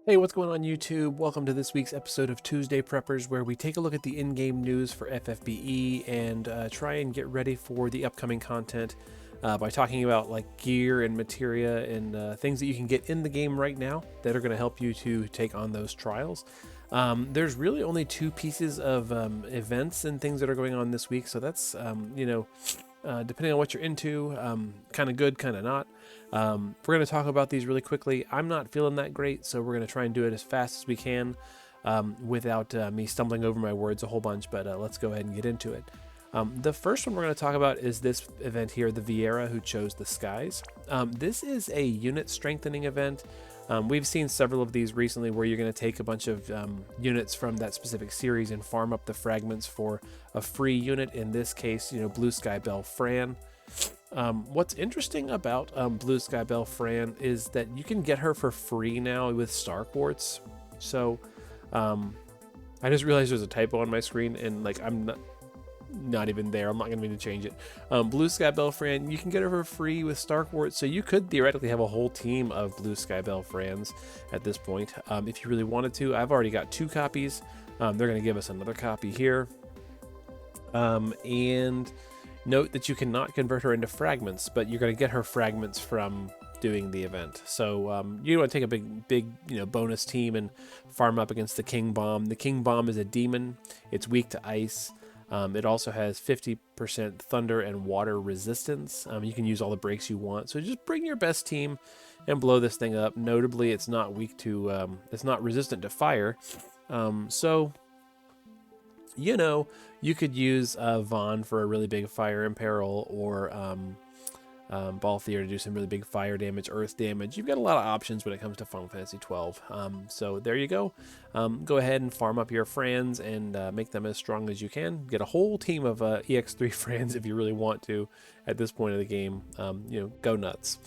Hey, what's going on YouTube? Welcome to this week's episode of Tuesday Preppers, where we take a look at the in-game news for FFBE and try and get ready for the upcoming content by talking about like gear and materia and things that you can get in the game right now that are going to help you to take on those trials. There's really only two pieces of events and things that are going on this week, so that's depending on what you're into, kind of good, kind of not. We're going to talk about these really quickly. I'm not feeling that great, so we're going to try and do it as fast as we can without me stumbling over my words a whole bunch, but let's go ahead and get into it. The first one we're going to talk about is this event here, the Viera Who Chose the Skies. This is a unit strengthening event. We've seen several of these recently where you're going to take a bunch of units from that specific series and farm up the fragments for a free unit. In this case, Blue Sky Belle Fran. What's interesting about Blue Sky Belle Fran is that you can get her for free now with Star Quartz. So I just realized there's a typo on my screen, and like I'm not even there. I'm not going to need to change it. Blue Sky Belle Fran, you can get her for free with Star Quartz, so you could theoretically have a whole team of Blue Sky Belle Frans at this point if you really wanted to. I've already got 2 copies. They're going to give us another copy here. And note that you cannot convert her into fragments, but you're going to get her fragments from doing the event. So you want to take a big bonus team and farm up against the King Bomb. The King Bomb is a demon. It's weak to ice. It also has 50% thunder and water resistance. You can use all the breaks you want. So just bring your best team and blow this thing up. Notably, it's not weak to, it's not resistant to fire. So, you could use Vaughn for a really big fire imperil, or Balthier to do some really big fire damage, earth damage. You've got a lot of options when it comes to Final Fantasy 12. So there you go. Go ahead and farm up your Frans and make them as strong as you can. Get a whole team of EX3 Frans if you really want to at this point of the game. Go nuts.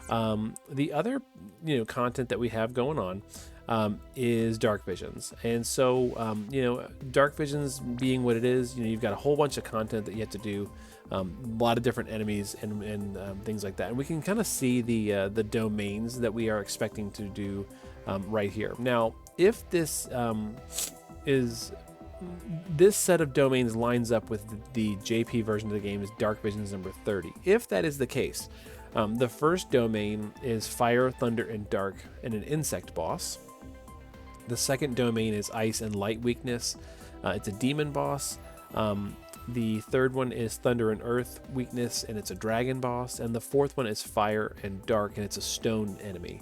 The other content that we have going on is Dark Visions. And so, Dark Visions being what it is, you've got a whole bunch of content that you have to do, a lot of different enemies and things like that. And we can kind of see the domains that we are expecting to do right here. Now, if this this set of domains lines up with the JP version of the game is Dark Visions number 30. If that is the case, the first domain is Fire, Thunder, and Dark and an insect boss. The second domain is Ice and Light weakness. It's a demon boss. The third one is Thunder and Earth weakness, and it's a dragon boss. And the fourth one is Fire and Dark, and it's a stone enemy.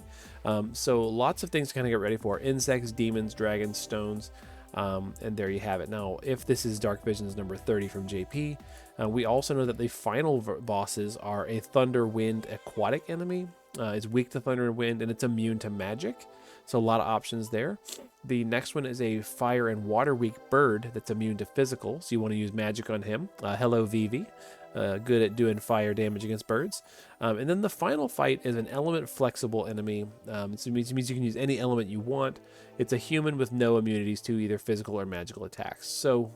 So lots of things to kind of get ready for. Insects, demons, dragons, stones. And there you have it. Now, if this is Dark Visions number 30 from JP, we also know that the final bosses are a Thunder, Wind, Aquatic enemy. It's weak to Thunder and Wind, and it's immune to magic. So a lot of options there. The next one is a Fire and Water weak bird that's immune to physical. So you want to use magic on him. Hello, Vivi. Good at doing fire damage against birds. And then the final fight is an element flexible enemy. It means you can use any element you want. It's a human with no immunities to either physical or magical attacks. So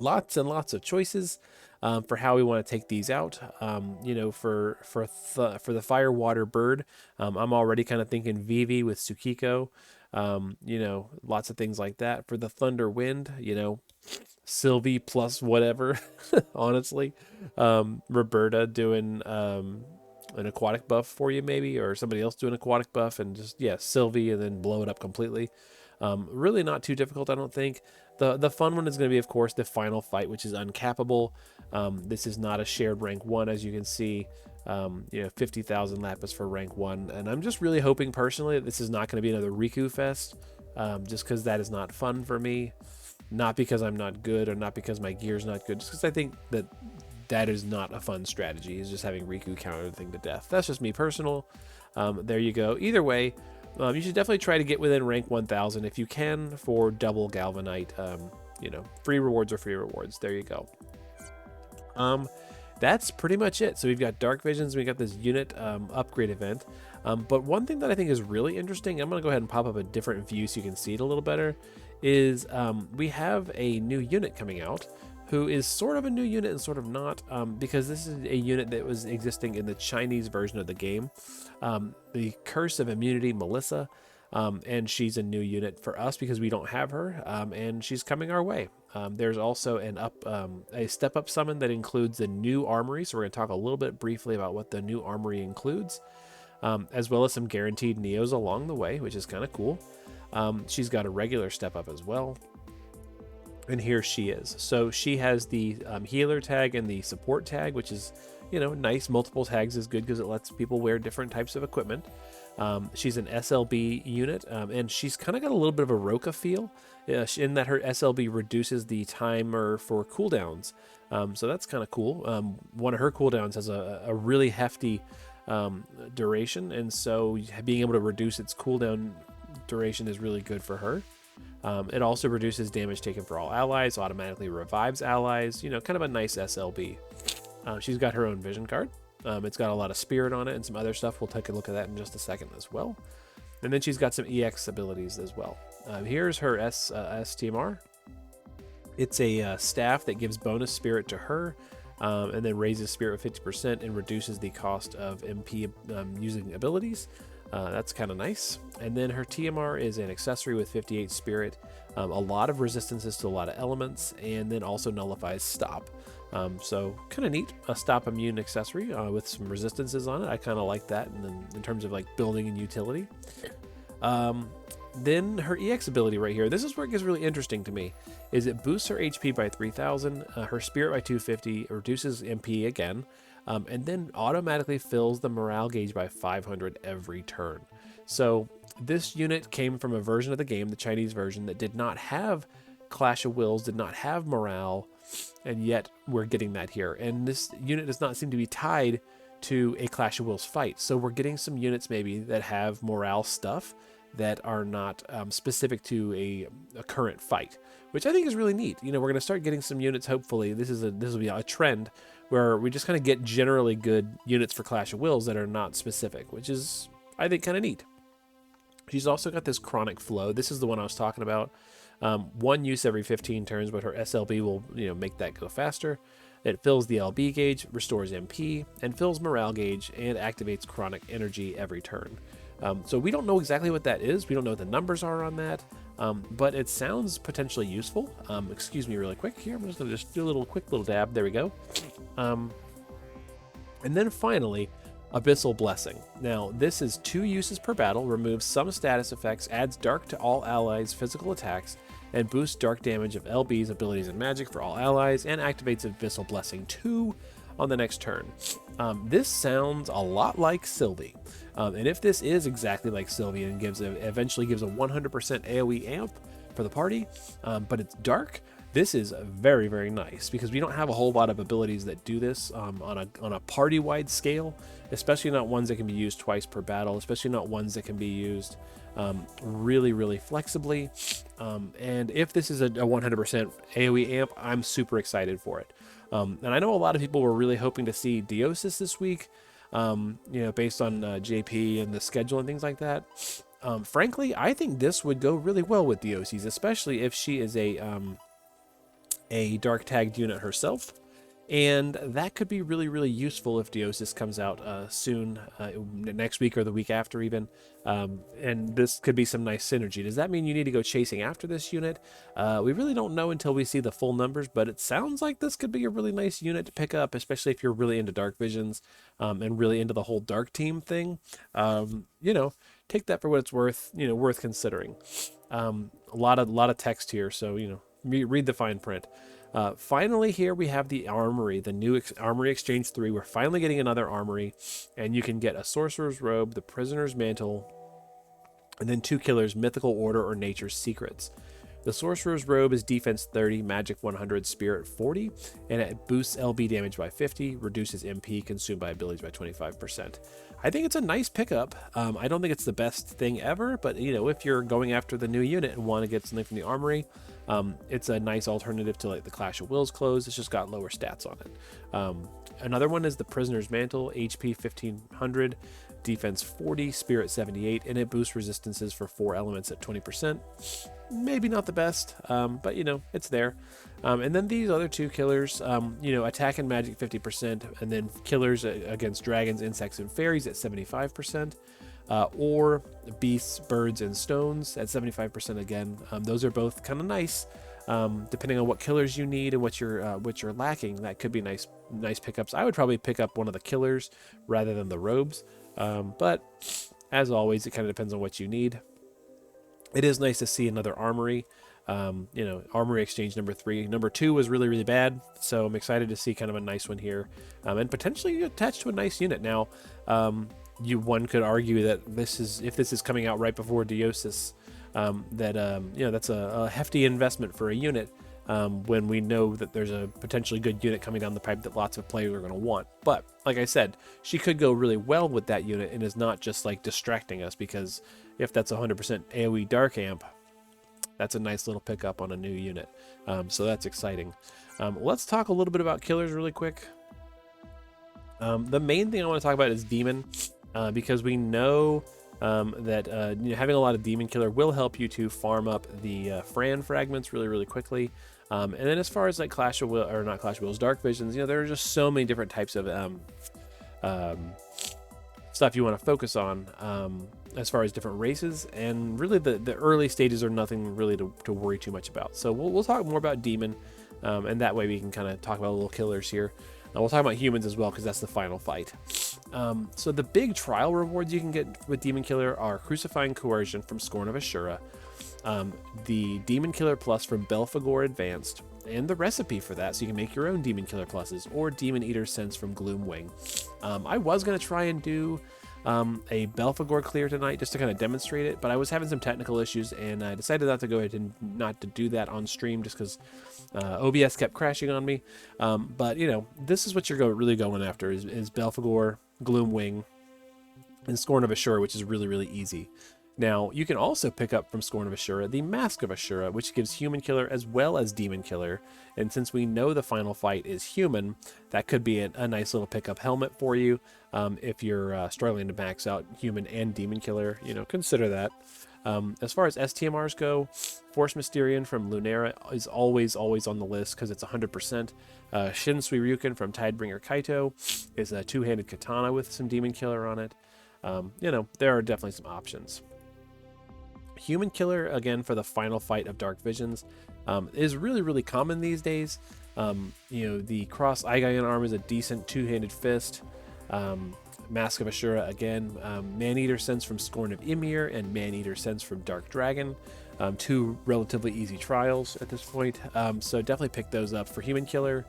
lots and lots of choices for how we want to take these out. For the fire water bird, I'm already kind of thinking Vivi with Tsukiko. Lots of things like that. For the thunder wind, Sylvie plus whatever, honestly. Roberta doing an aquatic buff for you maybe, or somebody else doing aquatic buff, and just, Sylvie and then blow it up completely. Really not too difficult, I don't think. The fun one is going to be, of course, the final fight, which is uncappable. This is not a shared rank 1, as you can see. 50,000 Lapis for rank 1, and I'm just really hoping personally that this is not going to be another Riku fest, just because that is not fun for me. Not because I'm not good, or not because my gear's not good, just because I think that is not a fun strategy, is just having Riku counter the thing to death. That's just me personal. There you go. Either way, you should definitely try to get within rank 1000 if you can for double Galvanite. Free rewards are free rewards. There you go. That's pretty much it. So we've got Dark Visions, we got this unit upgrade event. But one thing that I think is really interesting, I'm going to go ahead and pop up a different view so you can see it a little better, is we have a new unit coming out who is sort of a new unit and sort of not, because this is a unit that was existing in the Chinese version of the game. The Curse of Immunity, Melissa. and she's a new unit for us because we don't have her, and she's coming our way. There's also a step up summon that includes the new Armory, so we're going to talk a little bit briefly about what the new Armory includes, as well as some guaranteed Neos along the way, which is kind of cool. She's got a regular step up as well. And here she is. So she has the healer tag and the support tag, which is, nice. Multiple tags is good because it lets people wear different types of equipment. She's an SLB unit, and she's kind of got a little bit of a Roka feel in that her SLB reduces the timer for cooldowns. So that's kind of cool. One of her cooldowns has a really hefty duration, and so being able to reduce its cooldown duration is really good for her. It also reduces damage taken for all allies, automatically revives allies, kind of a nice SLB. She's got her own vision card. It's got a lot of spirit on it and some other stuff. We'll take a look at that in just a second as well. And then she's got some EX abilities as well. Here's her STMR. It's a staff that gives bonus spirit to her, and then raises spirit with 50% and reduces the cost of MP using abilities. That's kind of nice. And then her TMR is an accessory with 58 spirit, a lot of resistances to a lot of elements, and then also nullifies stop. So kind of neat, a stop immune accessory with some resistances on it. I kind of like that in terms of like building and utility. Then her EX ability right here, this is where it gets really interesting to me, is it boosts her HP by 3,000, her spirit by 250, reduces MP again, and then automatically fills the morale gauge by 500 every turn. So this unit came from a version of the game, the Chinese version, that did not have Clash of Wills, did not have morale, and yet we're getting that here. And this unit does not seem to be tied to a Clash of Wills fight. So we're getting some units maybe that have morale stuff that are not specific to a current fight, which I think is really neat. We're going to start getting some units, hopefully. This will be a trend where we just kind of get generally good units for Clash of Wills that are not specific, which is, I think, kind of neat. She's also got this chronic flow. This is the one I was talking about. One use every 15 turns, but her SLB will make that go faster. It fills the LB gauge, restores MP, and fills morale gauge, and activates chronic energy every turn. So we don't know exactly what that is. We don't know what the numbers are on that, but it sounds potentially useful. Excuse me really quick here. I'm just going to do a quick little dab. There we go. And then finally, Abyssal Blessing. Now, this is 2 uses per battle, removes some status effects, adds dark to all allies' physical attacks, and boosts dark damage of LB's abilities and magic for all allies, and activates Abyssal Blessing 2 on the next turn. This sounds a lot like Sylvie. And if this is exactly like Sylvie and eventually gives a 100% AoE amp for the party, but it's dark, this is very, very nice because we don't have a whole lot of abilities that do this on a party-wide scale, especially not ones that can be used twice per battle, especially not ones that can be used really, really flexibly. And if this is a 100% AoE amp, I'm super excited for it. And I know a lot of people were really hoping to see Dioses this week, based on JP and the schedule and things like that. Frankly, I think this would go really well with Dioses, especially if she is a dark tagged unit herself, and that could be really, really useful if Dioses comes out soon, next week or the week after even, and this could be some nice synergy. Does that mean you need to go chasing after this unit? We really don't know until we see the full numbers, but it sounds like this could be a really nice unit to pick up, especially if you're really into dark visions and really into the whole dark team thing. Take that for what it's worth, worth considering. A lot of text here, so read the fine print. Finally, here we have the Armory, the new Armory Exchange 3. We're finally getting another Armory, and you can get a Sorcerer's Robe, the Prisoner's Mantle, and then 2 killers, Mythical Order or Nature's Secrets. The Sorcerer's Robe is defense 30, magic 100, spirit 40, and it boosts LB damage by 50, reduces MP consumed by abilities by 25%. I think it's a nice pickup. I don't think it's the best thing ever, but if you're going after the new unit and want to get something from the Armory, it's a nice alternative to like the Clash of Wills clothes. It's just got lower stats on it. Another one is the Prisoner's Mantle, HP 1500, defense 40, spirit 78, and it boosts resistances for 4 elements at 20%. Maybe not the best, but it's there. And then these other 2 killers, attack and magic 50%, and then killers against dragons, insects, and fairies at 75%. or beasts, birds, and stones at 75% again. Those are both kind of nice. Depending on what killers you need and what you're lacking, that could be nice pickups. I would probably pick up one of the killers rather than the robes, but as always, it kind of depends on what you need. It is nice to see another armory. Armory exchange number 3. Number 2 was really, really bad, so I'm excited to see kind of a nice one here, and potentially attached to a nice unit. Now, one could argue that if this is coming out right before Dioses, that's a hefty investment for a unit, when we know that there's a potentially good unit coming down the pipe that lots of players are going to want. But like I said, she could go really well with that unit and is not just like distracting us, because if that's 100% AoE Dark Amp, that's a nice little pickup on a new unit. So that's exciting. Let's talk a little bit about killers really quick. The main thing I want to talk about is Demon, because we know that having a lot of Demon Killer will help you to farm up the Fran fragments really, really quickly. And then as far as like Dark Visions, there are just so many different types of stuff you want to focus on as far as different races, and really the early stages are nothing really to worry too much about. So we'll talk more about Demon, and that way we can kind of talk about little killers here. We'll talk about humans as well, because that's the final fight. So the big trial rewards you can get with Demon Killer are Crucifying Coercion from Scorn of Ashura, the Demon Killer Plus from Belphegor Advanced, and the recipe for that, so you can make your own Demon Killer Pluses, or Demon Eater Sense from Gloomwing. I was going to try and do a Belphegor clear tonight just to kind of demonstrate it, but I was having some technical issues, and I decided not to go ahead and not to do that on stream, just because OBS kept crashing on me. But this is what you're really going after is Belphegor, Gloomwing, and Scorn of Ashura, which is really, really easy. Now, you can also pick up from Scorn of Ashura the Mask of Ashura, which gives Human Killer as well as Demon Killer. And since we know the final fight is human, that could be a nice little pickup helmet for you. If you're struggling to max out Human and Demon Killer, consider that. As far as STMRs go, Force Mysterian from Lunera is always on the list because it's 100%. Shin Suiryuken from Tidebringer Kaito is a two-handed katana with some Demon Killer on it. There are definitely some options. Human Killer, again, for the final fight of Dark Visions, is really, really common these days. The Cross Aigayan arm is a decent two-handed fist. Mask of Ashura, again, Man-Eater Sense from Scorn of Ymir, and Man-Eater Sense from Dark Dragon. Two relatively easy trials at this point, so definitely pick those up for Human Killer.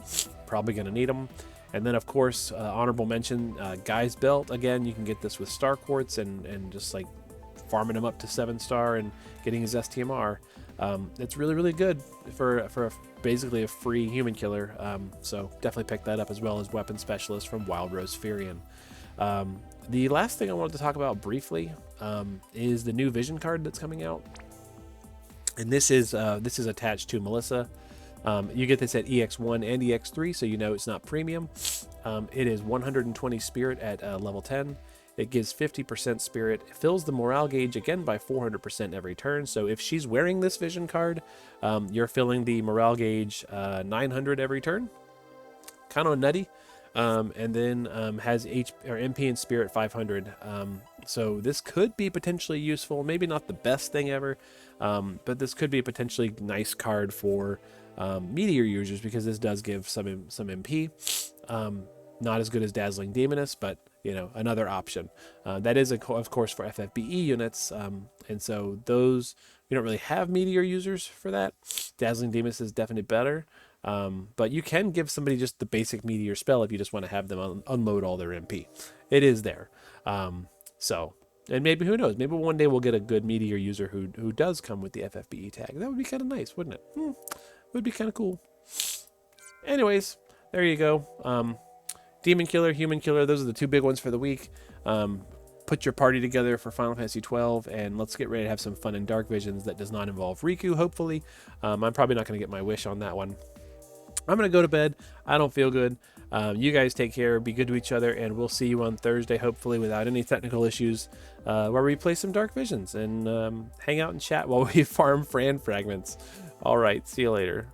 Probably going to need them. And then, of course, honorable mention, Guy's Belt. Again, you can get this with Star Quartz and just like farming him up to 7-star and getting his STMR. It's really, really good for basically a free Human Killer. So definitely pick that up, as well as Weapon Specialist from Wild Rose Furion. The last thing I wanted to talk about briefly is the new Vision card that's coming out. And this is attached to Melissa. You get this at EX1 and EX3, so it's not premium. It is 120 spirit at level 10. It gives 50% spirit, fills the morale gauge again by 400% every turn. So if she's wearing this Vision card, you're filling the morale gauge 900 every turn. Kind of nutty. And then has MP and Spirit 500. So this could be potentially useful. Maybe not the best thing ever, but this could be a potentially nice card for Meteor users, because this does give some MP. Not as good as Dazzling Demoness, but another option. That is, of course, for FFBE units, and so those, we don't really have Meteor users for that. Dazzling Demoness is definitely better. But you can give somebody just the basic Meteor spell if you just want to have them unload all their MP. It is there. And maybe, who knows, maybe one day we'll get a good Meteor user who does come with the FFBE tag. That would be kind of nice, wouldn't it? Would be kind of cool. Anyways, there you go. Demon Killer, Human Killer, those are the two big ones for the week. Put your party together for Final Fantasy XII, and let's get ready to have some fun in Dark Visions that does not involve Riku, hopefully. I'm probably not going to get my wish on that one. I'm going to go to bed. I don't feel good. You guys take care, be good to each other, and we'll see you on Thursday, hopefully without any technical issues, where we play some Dark Visions and hang out and chat while we farm Fran fragments. All right, see you later.